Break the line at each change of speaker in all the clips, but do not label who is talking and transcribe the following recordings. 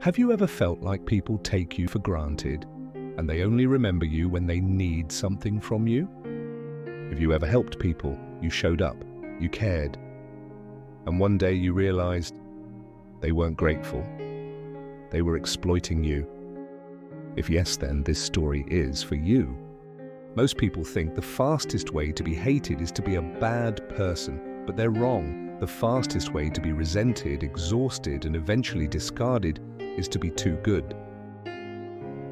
Have you ever felt like people take you for granted and they only remember you when they need something from you? Have you ever helped people, you showed up, you cared, and one day you realized they weren't grateful, they were exploiting you? If yes, then this story is for you. Most people think the fastest way to be hated is to be a bad person, but they're wrong. The fastest way to be resented, exhausted, and eventually discarded is to be too good.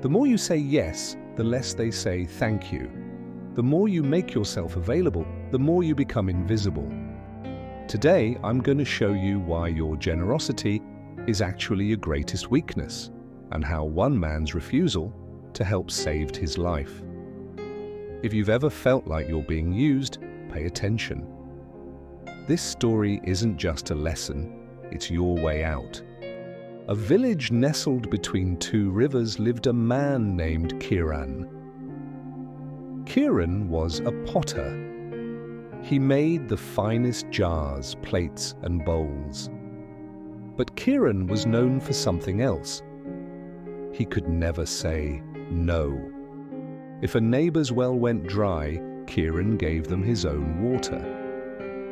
The more you say yes, the less they say thank you. The more you make yourself available, the more you become invisible. Today, I'm going to show you why your generosity is actually your greatest weakness, and how one man's refusal to help saved his life. If you've ever felt like you're being used, pay attention. This story isn't just a lesson, it's your way out. A village nestled between two rivers lived a man named Kiran. Kiran was a potter. He made the finest jars, plates, and bowls. But Kiran was known for something else. He could never say no. If a neighbor's well went dry, Kiran gave them his own water.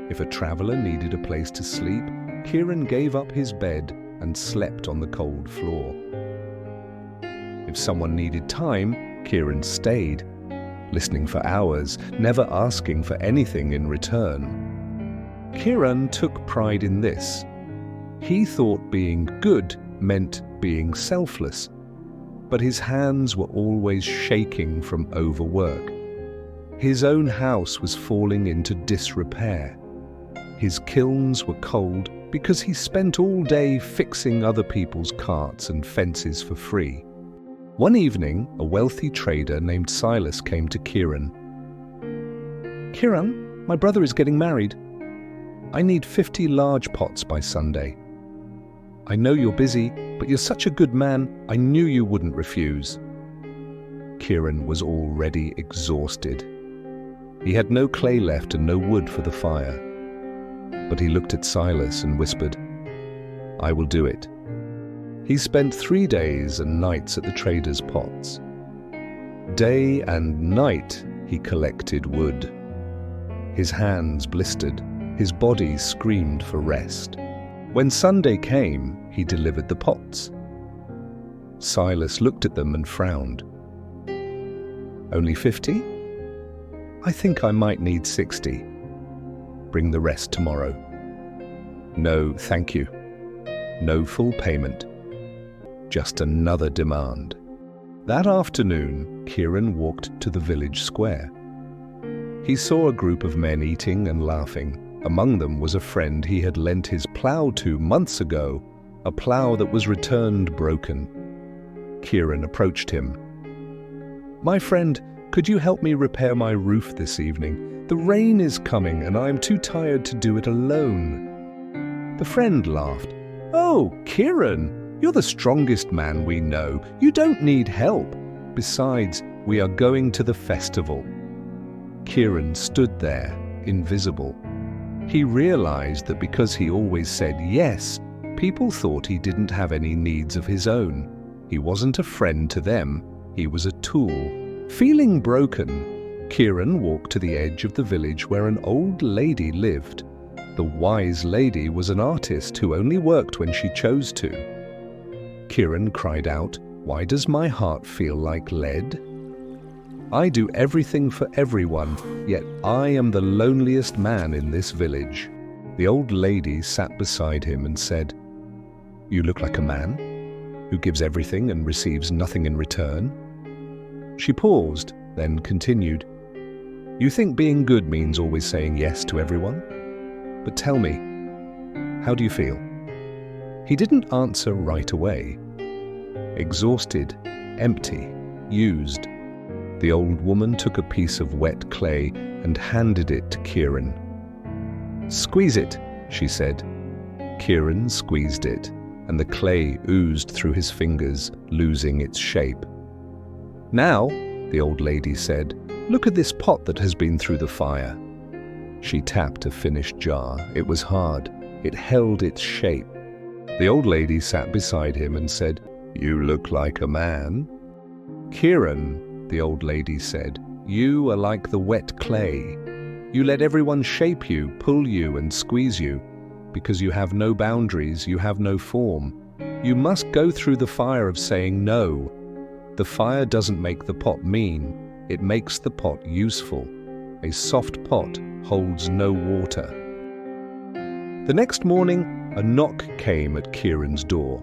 If a traveler needed a place to sleep, Kiran gave up his bed and slept on the cold floor. If someone needed time, Kiran stayed, listening for hours, never asking for anything in return. Kiran took pride in this. He thought being good meant being selfless, but his hands were always shaking from overwork. His own house was falling into disrepair. His kilns were cold because he spent all day fixing other people's carts and fences for free. One evening, a wealthy trader named Silas came to Kiran. "Kiran, my brother is getting married. I need 50 large pots by Sunday. I know you're busy, but you're such a good man, I knew you wouldn't refuse." Kiran was already exhausted. He had no clay left and no wood for the fire. But he looked at Silas and whispered, "I will do it." He spent 3 days and nights at the trader's pots. Day and night he collected wood. His hands blistered, his body screamed for rest. When Sunday came, he delivered the pots. Silas looked at them and frowned. "Only 50? I think I might need 60. Bring the rest tomorrow." "No, thank you. No full payment. Just another demand." That afternoon, Kiran walked to the village square. He saw a group of men eating and laughing. Among them was a friend he had lent his plough to months ago, a plough that was returned broken. Kiran approached him. "My friend, could you help me repair my roof this evening? The rain is coming and I am too tired to do it alone." The friend laughed. "Oh, Kiran, you're the strongest man we know. You don't need help. Besides, we are going to the festival." Kiran stood there, invisible. He realized that because he always said yes, people thought he didn't have any needs of his own. He wasn't a friend to them, he was a tool. Feeling broken, Kiran walked to the edge of the village where an old lady lived. The wise lady was an artist who only worked when she chose to. Kiran cried out, "Why does my heart feel like lead? I do everything for everyone, yet I am the loneliest man in this village." The old lady sat beside him and said, "You look like a man who gives everything and receives nothing in return." She paused, then continued, "You think being good means always saying yes to everyone? But tell me, how do you feel?" He didn't answer right away. Exhausted, empty, used. The old woman took a piece of wet clay and handed it to Kiran. "Squeeze it," she said. Kiran squeezed it, and the clay oozed through his fingers, losing its shape. "Now," the old lady said, "look at this pot that has been through the fire." She tapped a finished jar. It was hard. It held its shape. The old lady sat beside him and said, "You look like a man." "Kiran," the old lady said, "you are like the wet clay. You let everyone shape you, pull you, and squeeze you. Because you have no boundaries, you have no form. You must go through the fire of saying no. The fire doesn't make the pot mean, it makes the pot useful. A soft pot holds no water." The next morning, a knock came at Kiran's door.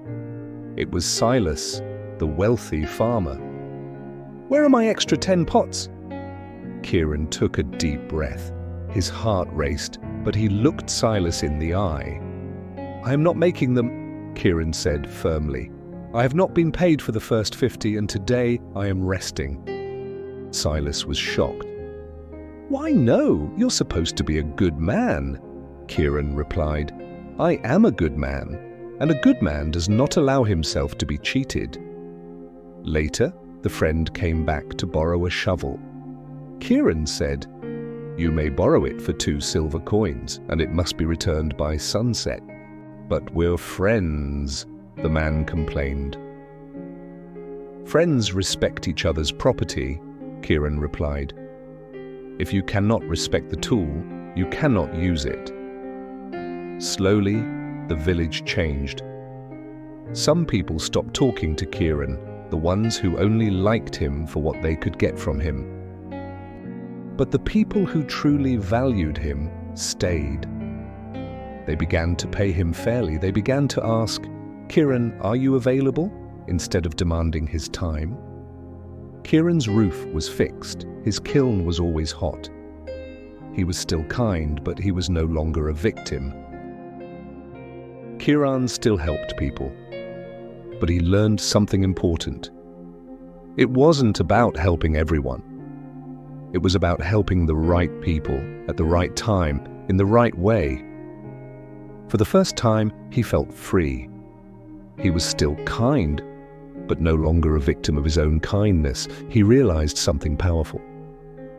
It was Silas, the wealthy farmer. "Where are my extra 10 pots?" Kiran took a deep breath. His heart raced, but he looked Silas in the eye. "I am not making them," Kiran said firmly. "I have not been paid for the first 50, and today I am resting." Silas was shocked. "Why no? You're supposed to be a good man," Kiran replied. "I am a good man, and a good man does not allow himself to be cheated." Later, the friend came back to borrow a shovel. Kiran said, "You may borrow it for 2 silver coins, and it must be returned by sunset." "But we're friends," the man complained. "Friends respect each other's property," Kiran replied. "If you cannot respect the tool, you cannot use it." Slowly, the village changed. Some people stopped talking to Kiran, the ones who only liked him for what they could get from him. But the people who truly valued him stayed. They began to pay him fairly. They began to ask, "Kiran, are you available?" instead of demanding his time. Kiran's roof was fixed. His kiln was always hot. He was still kind, but he was no longer a victim. Kiran still helped people, but he learned something important. It wasn't about helping everyone. It was about helping the right people at the right time, in the right way. For the first time, he felt free. He was still kind, but no longer a victim of his own kindness. He realized something powerful.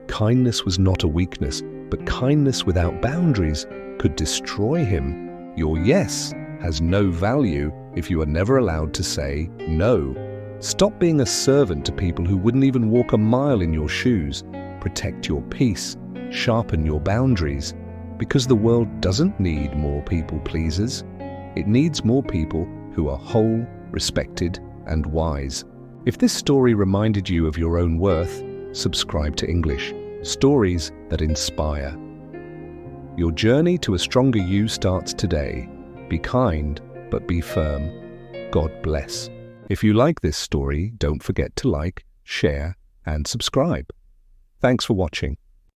Kindness was not a weakness, but kindness without boundaries could destroy him. Your yes has no value if you are never allowed to say no. Stop being a servant to people who wouldn't even walk a mile in your shoes. Protect your peace, sharpen your boundaries, because the world doesn't need more people pleasers. It needs more people who are whole, respected, and wise. If this story reminded you of your own worth, subscribe to English Stories that Inspire. Your journey to a stronger you starts today. Be kind, but be firm. God bless. If you like this story, don't forget to like, share, and subscribe. Thanks for watching.